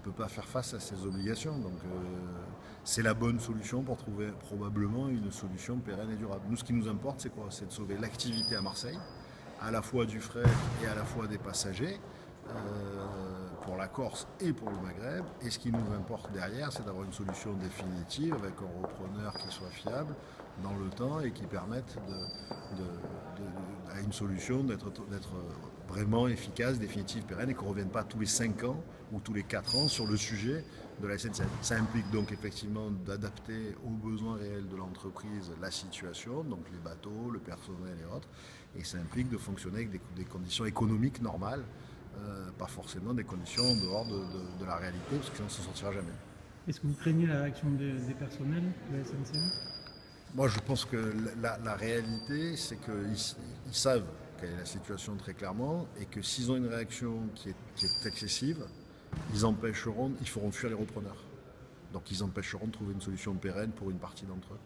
peut pas faire face à ses obligations. Donc c'est la bonne solution pour trouver probablement une solution pérenne et durable. Nous, ce qui nous importe, c'est quoi? C'est de sauver l'activité à Marseille, à la fois du fret et à la fois des passagers, pour la Corse et pour le Maghreb. Et ce qui nous importe derrière, c'est d'avoir une solution définitive avec un repreneur qui soit fiable dans le temps et qui permette à une solution d'être vraiment efficace, définitive, pérenne et qu'on ne revienne pas tous les 5 ans ou tous les 4 ans sur le sujet de la SNCF. Ça implique donc effectivement d'adapter aux besoins réels de l'entreprise la situation, donc les bateaux, le personnel et autres, et ça implique de fonctionner avec des conditions économiques normales, pas forcément des conditions en dehors de la réalité, parce que sinon on ne s'en sortira jamais. Est-ce que vous craignez la réaction des personnels de la SNCF? Moi, je pense que la réalité, c'est qu'ils savent quelle est la situation très clairement et que s'ils ont une réaction qui est excessive, ils feront fuir les repreneurs. Donc ils empêcheront de trouver une solution pérenne pour une partie d'entre eux,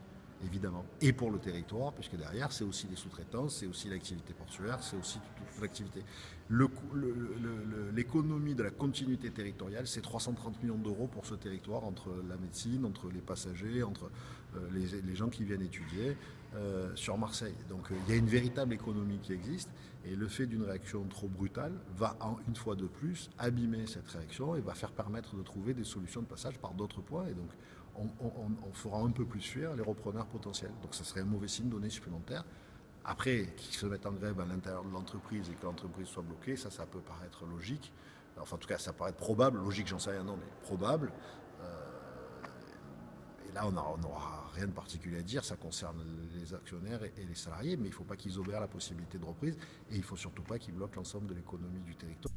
évidemment. Et pour le territoire, puisque derrière, c'est aussi les sous-traitances, c'est aussi l'activité portuaire, c'est aussi toute l'activité. L'économie de la continuité territoriale, c'est 330 millions d'euros pour ce territoire, entre la médecine, entre les passagers, entre les gens qui viennent étudier sur Marseille. Donc il y a une véritable économie qui existe, et le fait d'une réaction trop brutale va, une fois de plus, abîmer cette réaction et va faire permettre de trouver des solutions de passage par d'autres points. Et donc on fera un peu plus fuir les repreneurs potentiels. Donc ça serait un mauvais signe donné supplémentaire. Après, qu'ils se mettent en grève à l'intérieur de l'entreprise et que l'entreprise soit bloquée, ça peut paraître logique. Enfin, en tout cas, ça paraît probable. Logique, j'en sais rien, non, mais probable. Et là, on n'aura rien de particulier à dire. Ça concerne les actionnaires et les salariés, mais il ne faut pas qu'ils obèrent la possibilité de reprise et il ne faut surtout pas qu'ils bloquent l'ensemble de l'économie du territoire.